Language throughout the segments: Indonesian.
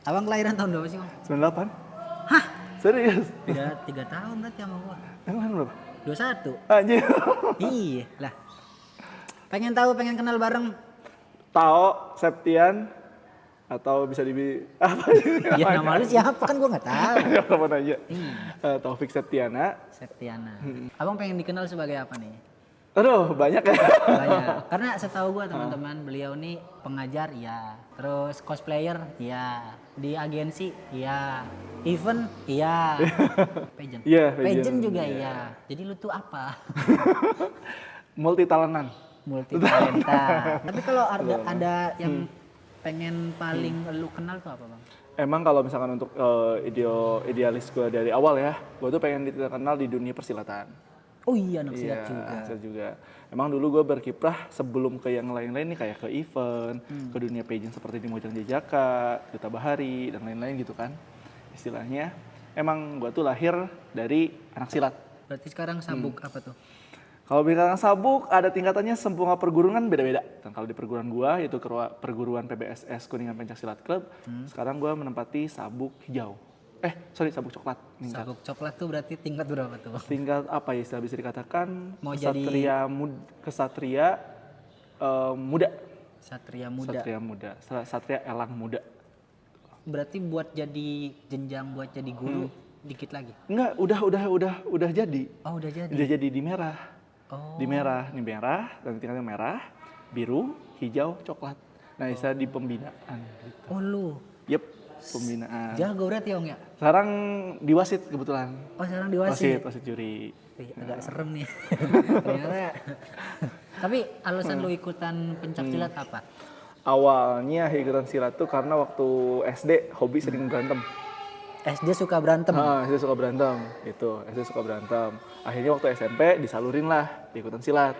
Abang kelahiran tahun berapa sih, Bang? 98. Hah? Serius? Beda 3 tahun berarti sama gua. Yang lain berapa? 21. Anjir. Iya lah. Pengen tahu, pengen kenal bareng. Tao, Septian, atau bisa apa? Ya nama lu siapa kan gua nggak tahu. Apa nanya? Iya. Taufik Septiana. Septiana. Abang pengen dikenal sebagai apa nih? Aduh, banyak ya. Banyak. Karena setahu gua teman-teman, beliau nih pengajar iya, terus cosplayer iya, di agensi iya, event iya, pageant. Iya, Pageant juga iya. iya. Jadi lu tuh apa? Multi talentan. Multi talenta. Tapi kalau ada yang pengen paling lu kenal tuh apa, Bang? Emang kalau misalkan untuk idealis gue dari awal ya, gue tuh pengen dikenal di dunia persilatan. Oh iya, anak silat Iya, juga. silat juga. Emang dulu gue berkiprah sebelum ke yang lain-lain nih, kayak ke event, ke dunia pageant seperti di Mojang Jajaka, Duta Bahari, dan lain-lain gitu kan. Istilahnya, emang gue tuh lahir dari anak silat. Berarti sekarang sabuk apa tuh? Kalau bilang sabuk, ada tingkatannya semua perguruan beda-beda. Dan kalau di perguruan gua, yaitu perguruan PBSS Kuningan Pencaksilat Club, sekarang gua menempati sabuk hijau. Sabuk coklat. Sabuk coklat tuh berarti tingkat berapa tuh? Tingkat apa ya, istilah bisa dikatakan Mau kesatria muda. Satria muda. Satria muda, satria elang muda. Berarti buat jadi jenjang buat jadi guru dikit lagi. Enggak, udah jadi. Oh, udah jadi. Udah jadi di merah. Oh. Di merah, dan tingkatnya merah, biru, hijau, coklat. Nah, istilah di pembinaan gitu. Oh, lu. Yep, pembinaan. Jago berarti Om ya? Sekarang di wasit kebetulan. Oh, sekarang di wasit. Wasit juri. Agak serem nih. Ternyata. Tapi alasan lu ikutan pencak silat apa? Awalnya ikutan silat tuh karena waktu SD hobi sering berantem. SD suka berantem. SD suka berantem, gitu. SD suka berantem. Akhirnya waktu SMP disalurin lah ikutan silat,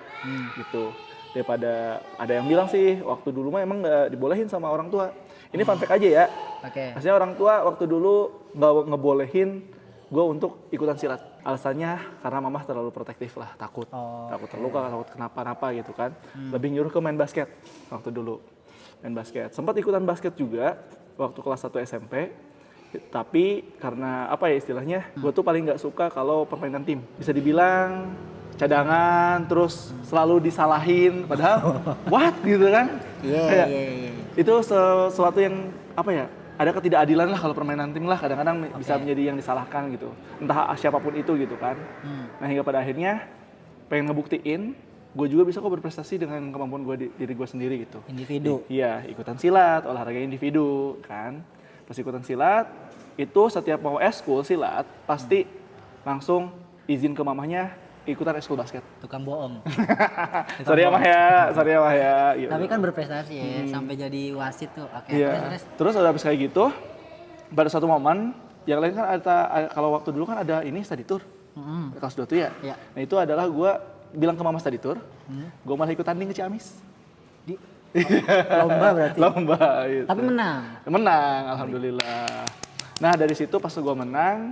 gitu. Daripada ada yang bilang sih waktu dulu mah emang nggak dibolehin sama orang tua. Ini fun fact aja ya. Oke. Maksudnya orang tua waktu dulu nggak ngebolehin gue untuk ikutan silat. Alasannya karena mamah terlalu protektif lah, takut terluka, takut kenapa-napa gitu kan. Lebih nyuruh ke main basket waktu dulu. Main basket. Sempat ikutan basket juga waktu kelas 1 SMP. Tapi karena apa ya istilahnya, gue tuh paling nggak suka kalau permainan tim. Bisa dibilang cadangan, terus selalu disalahin, padahal what gitu kan? Iya. Itu sesuatu yang apa ya? Ada ketidakadilan lah kalau permainan tim lah, kadang-kadang bisa menjadi yang disalahkan gitu. Entah siapapun itu gitu kan. Nah hingga pada akhirnya pengen ngebuktiin, gue juga bisa kok berprestasi dengan kemampuan diri gue sendiri gitu. Individu. Iya, ikutan silat, olahraga individu kan. Pas ikutan silat, itu setiap mau eskul silat, pasti langsung izin ke mamahnya ikutan eskul basket. Tukang bohong. Sorry ya Mah ya. Gitu. Tapi kan berprestasi ya, sampai jadi wasit tuh. Oke, Iya. Terus udah habis kayak gitu, pada satu momen, yang lain kan kalau waktu dulu kan ada ini study tour. Kelas 2 tuh ya. Iya. Nah itu adalah gue bilang ke mama study tour, gue malah ikut tanding ke Ciamis. Lomba berarti. Lomba gitu. Tapi menang. Menang, alhamdulillah. Nah dari situ pas gue menang,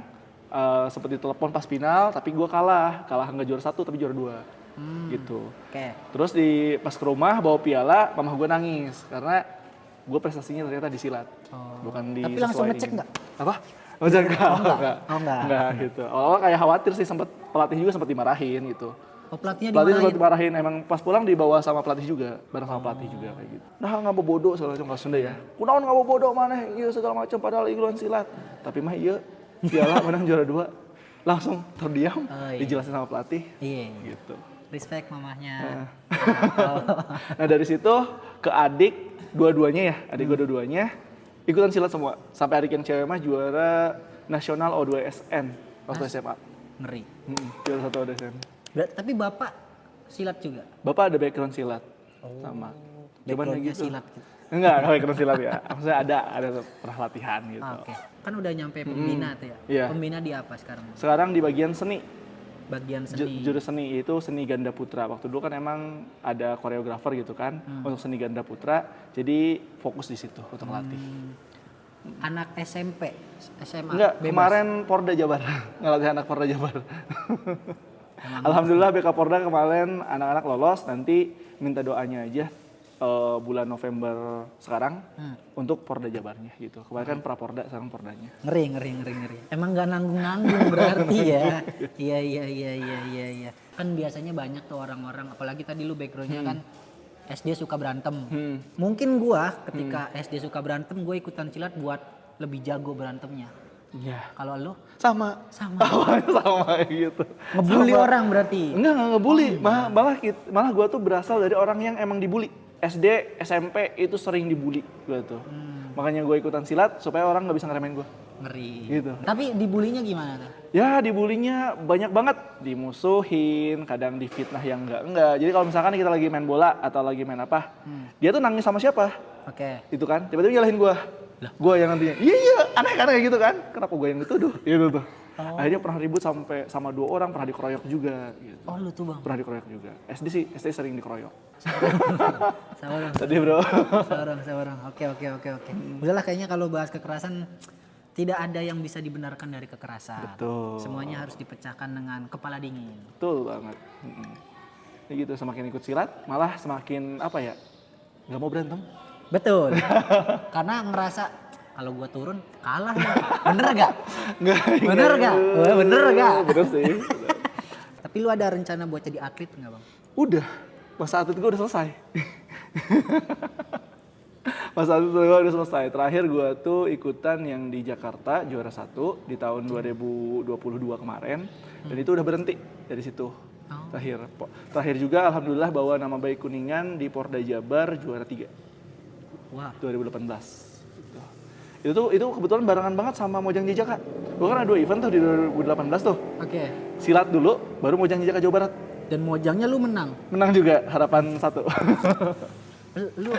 seperti telepon pas final, tapi gue kalah nggak juara 1 tapi juara 2, gitu. Oke. Terus pas ke rumah bawa piala, mamah gue nangis karena gue prestasinya ternyata di silat, bukan di. Tapi langsung ngecek nggak? Apa? Enggak. Enggak. Gitu. Awalnya kayak khawatir sih, pelatih juga sempat dimarahin gitu. Oh, pelatihnya Pelatih sempat dimarahin? dimarahin, emang pas pulang dibawa sama pelatih juga, bareng sama pelatih juga kayak gitu. Nah nggak bodoh segala macam, kalau Sunda ya. Kunaon nggak bodoh mana, iya segala macam padahal ikutan silat. Tapi mah iya, piala menang juara 2, langsung terdiam, dijelasin sama pelatih. Iya. Gitu. Respect mamahnya. Nah dari situ ke adik dua-duanya ya, adik gue dua-duanya ikutan silat semua. Sampai adik yang cewek mah juara nasional O2SN waktu SMA. Ngeri. Juara 1 O2SN. Tapi bapak silat juga? Bapak ada background silat, sama. Cuman Backgroundnya gitu. silat gitu? Enggak background silat ya. Maksudnya ada pernah latihan gitu. Oke. Kan udah nyampe pembina tuh ya? Iya. Pembina di apa sekarang? Sekarang di bagian seni. Bagian seni. Jurus seni itu seni ganda putra. Waktu dulu kan emang ada koreografer gitu kan untuk seni ganda putra. Jadi fokus di situ untuk latih. Anak SMP, SMA? Enggak, bebas? kemarin Porda Jabar. Ngelatih anak Porda Jabar. Alhamdulillah BK Porda kemarin anak-anak lolos, nanti minta doanya aja bulan November sekarang untuk Porda Jabarnya gitu. Kemarin kan Praporda, sekarang Pordanya. Ngeri. Emang gak nanggung-nanggung berarti ya. Iya. Kan biasanya banyak tuh orang-orang, apalagi tadi lu backgroundnya kan SD suka berantem. Mungkin gua ketika SD suka berantem, gue ikutan silat buat lebih jago berantemnya. Iya. Kalau lu? Sama gitu. Ngebully orang berarti? Enggak ngebully. Malah gue tuh berasal dari orang yang emang dibully. SD, SMP itu sering dibully gue tuh. Makanya gue ikutan silat supaya orang nggak bisa ngeremehin gue. Ngeri. Gitu. Tapi dibulinya gimana tuh? Ya dibulinya banyak banget. Dimusuhin, kadang difitnah yang enggak. Jadi kalau misalkan kita lagi main bola atau lagi main apa, dia tuh nangis sama siapa? Oke. Itu kan, tiba-tiba nyalahin gue. Gue yang nantinya, iya aneh kayak gitu kan. Kenapa gue yang dituduh? Gitu tuh. Akhirnya pernah ribut sampai sama 2 orang, pernah dikeroyok juga. Gitu. Oh lu tuh bang? Pernah dikeroyok juga. SD sering dikeroyok. Sabar. Tadi bro. Sabar. Oke. Udahlah kayaknya kalau bahas kekerasan tidak ada yang bisa dibenarkan dari kekerasan. Betul. Semuanya harus dipecahkan dengan kepala dingin. Betul banget. Ya gitu, semakin ikut silat malah semakin apa ya? Nggak mau berantem. Betul. Karena ngerasa kalau gua turun kalah ya. Bener gak? Bener gak? Bener sih. Tapi lu ada rencana buat jadi atlet nggak bang? Udah, masa atlet gue udah selesai. Masa atlet gue udah selesai. Terakhir gue tuh ikutan yang di Jakarta juara 1 di tahun 2022 kemarin. Dan itu udah berhenti dari situ. Terakhir juga alhamdulillah bawa nama baik Kuningan di Porda Jabar juara 3. Wah. 2018. Itu kebetulan barengan banget sama Mojang Jejaka. Gue kan ada 2 event tuh di 2018 tuh. Oke. Silat dulu, baru Mojang Jejaka Jawa Barat. Dan Mojangnya lu menang? Menang juga, harapan 1. Lu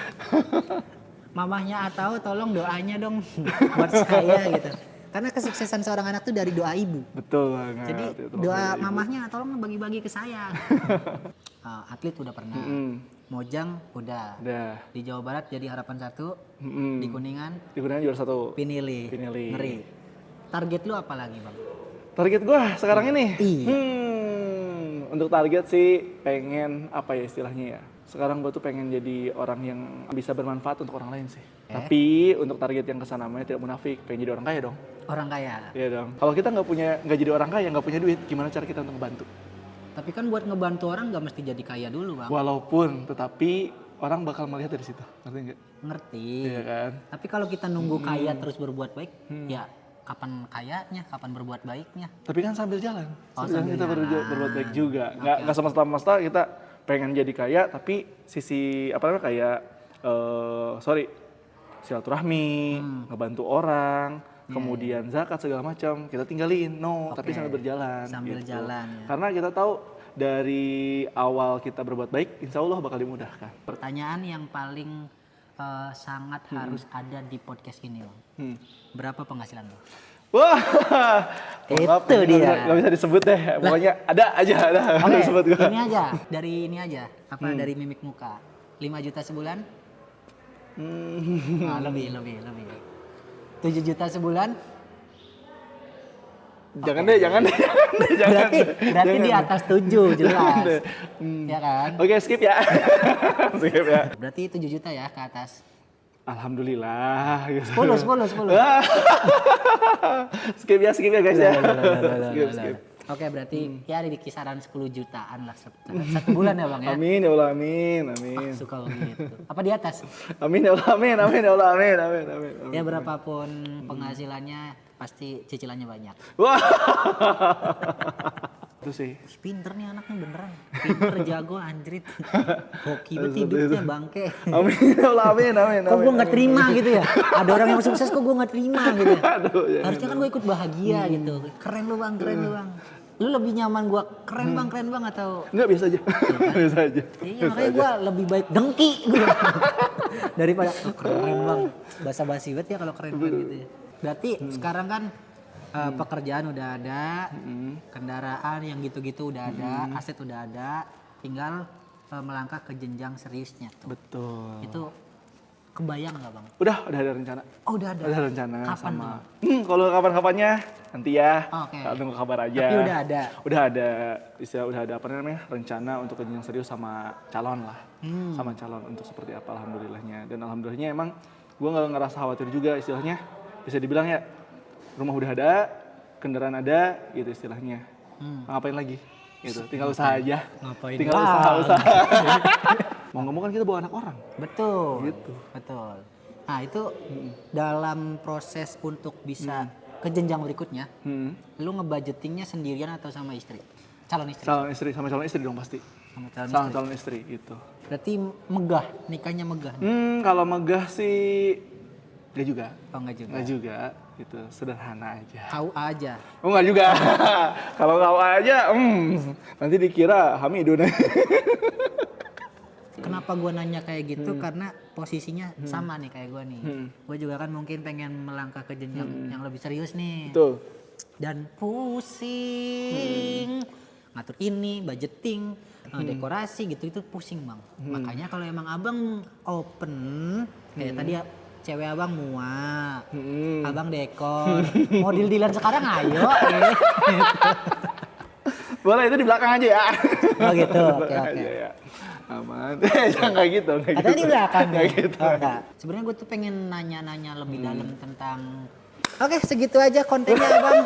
mamahnya atau tolong doanya dong buat saya gitu. Karena kesuksesan seorang anak tuh dari doa ibu. Betul banget. Jadi doa mamahnya tolong bagi-bagi ke saya. Atlet udah pernah. Mojang udah. Di Jawa Barat jadi harapan 1. Di Kuningan. Di Kuningan juara 1. Pinili. Ngeri. Target lu apa lagi bang? Target gua sekarang ini? Iya. Untuk target sih pengen apa ya istilahnya ya. Sekarang gue tuh pengen jadi orang yang bisa bermanfaat untuk orang lain sih. Tapi untuk target yang kesana namanya tidak munafik, pengen jadi orang kaya dong. Orang kaya? Iya dong. Kalau kita nggak jadi orang kaya, nggak punya duit, gimana cara kita untuk ngebantu? Tapi kan buat ngebantu orang nggak mesti jadi kaya dulu bang. Walaupun, tetapi orang bakal melihat dari situ, ngerti nggak? Ngerti. Iya kan? Tapi kalau kita nunggu kaya terus berbuat baik, ya kapan kayanya, kapan berbuat baiknya. Tapi kan sambil jalan, sambil kita jalan. berbuat baik juga. Nggak semesta-mesta kita pengen jadi kaya, tapi sisi apa namanya kayak silaturahmi, ngebantu orang, kemudian zakat segala macam kita tinggalin, tapi sambil berjalan. Sambil gitu. jalan. Ya. Karena kita tahu dari awal kita berbuat baik, insya Allah bakal dimudahkan. Pertanyaan yang paling sangat harus ada di podcast ini, bang. Berapa penghasilan lo? Wah, itu dia. Gak bisa disebut deh, pokoknya ada. Oke, Disebut gua. ini aja, dari mimik muka. 5 juta sebulan? Lebih. 7 juta sebulan? Jangan deh. Berarti di atas 7 jelas. Ya kan? Oke, skip ya. Berarti 7 juta ya ke atas. Alhamdulillah. 10. Skip ya guys ya. Skip. Oke, berarti ya ada di kisaran 10 jutaan lah satu bulan ya bang ya. Amin ya Allah, amin. Suka gitu. Apa di atas? Amin ya Allah, amin. Ya berapapun penghasilannya pasti cicilannya banyak. Wah. Itu sih. Pinter nih anaknya beneran. Pinter, jago, anjrit. Hoki banget hidupnya bangke. Amin ya Allah, amin. Kok gue gak terima gitu ya? Ada orang yang sukses kok gue gak terima gitu ya? Aduh, harusnya kan gue ikut bahagia gitu. Keren lu bang. Lu lebih nyaman gue keren bang atau? Enggak, biasa aja. Biasa aja. Iya makanya gue lebih baik dengki gitu. Daripada keren bang. Basa-basi banget ya kalau keren gitu ya. Berarti sekarang kan pekerjaan udah ada, kendaraan yang gitu-gitu udah ada, aset udah ada, tinggal melangkah ke jenjang seriusnya tuh. Betul. Itu Kebayang nggak Bang? Udah ada rencana. Oh udah ada? Udah ada rencana Kapan sama. tuh? Kalau kapan-kapannya nanti ya. Oke. Tunggu kabar aja. Tapi udah ada? Udah ada, udah ada apa namanya, rencana untuk jenjang serius sama calon lah. Sama calon untuk seperti apa alhamdulillahnya. Dan alhamdulillahnya emang gue nggak ngerasa khawatir juga istilahnya. Bisa dibilang ya, rumah udah ada, kendaraan ada gitu istilahnya. Ngapain lagi? Gitu. Tinggal usaha aja. Ngapain Tinggal lagi? usaha. Mau ngomong kan kita bawa anak orang. Betul. Gitu. Betul. Nah itu dalam proses untuk bisa ke jenjang berikutnya, lu ngebudgetingnya sendirian atau sama istri? Calon istri? Calon istri, sama calon istri dong pasti. Sama calon Sama istri. calon istri gitu. Berarti megah, nikahnya megah. Kalau megah sih enggak juga. Oh enggak juga? Enggak juga, gitu. Sederhana aja. Kau aja. Oh enggak juga. Kalau kau aja, nanti dikira Hamidun. Kenapa gue nanya kayak gitu? Karena posisinya sama nih kayak gue nih. Gue juga kan mungkin pengen melangkah ke jenjang yang lebih serius nih. Betul. Dan pusing. Ngatur ini, budgeting, dekorasi gitu itu pusing Bang. Makanya kalau emang abang open, kayak tadi ya, cewek abang muak, abang dekor, mau deal-dealan sekarang ayo. Boleh itu di belakang aja ya. Oh gitu, oke Belakang oke. aja ya. Aman. Jangan kayak gitu. Kayak Katanya di gitu. belakang Kayak nih. gitu. Oh, enggak. Sebenarnya gue tuh pengen nanya-nanya lebih dalam tentang. Oke, segitu aja kontennya Abang.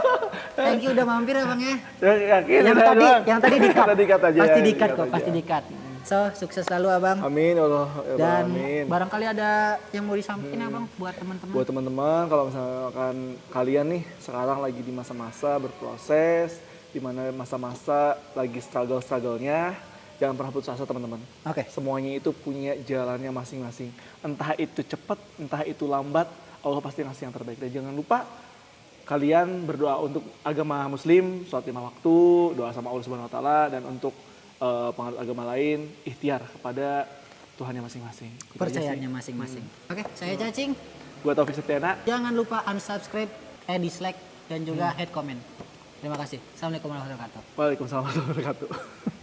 Thank you udah mampir Abang ya. Yakin Yang udah tadi, doang. yang tadi di-cut. Tadi di-cut aja. Pasti ya, di-cut kok, aja. pasti di-cut. So, sukses selalu Abang. Amin ya Allah. Ya Allah, Dan amin. barangkali ada yang mau disampaikan Abang buat teman-teman. Buat teman-teman, kalau misalkan kalian nih sekarang lagi di masa-masa berproses, di mana masa-masa lagi struggle-strugglenya, jangan pernah putus asa teman-teman. Oke. Semuanya itu punya jalannya masing-masing. Entah itu cepat, entah itu lambat, Allah pasti ngasih yang terbaik. Dan jangan lupa kalian berdoa untuk agama muslim, sholat 5 waktu, doa sama Allah Subhanahu wa taala, dan untuk penganut agama lain, ikhtiar kepada Tuhannya masing-masing. Gitu aja sih. Percayaannya masing-masing. Oke, saya Cacing. Gua Taufik Septiana. Jangan lupa unsubscribe, dislike, dan juga hate comment. Terima kasih. Assalamualaikum warahmatullahi wabarakatuh. Waalaikumsalam warahmatullahi wabarakatuh.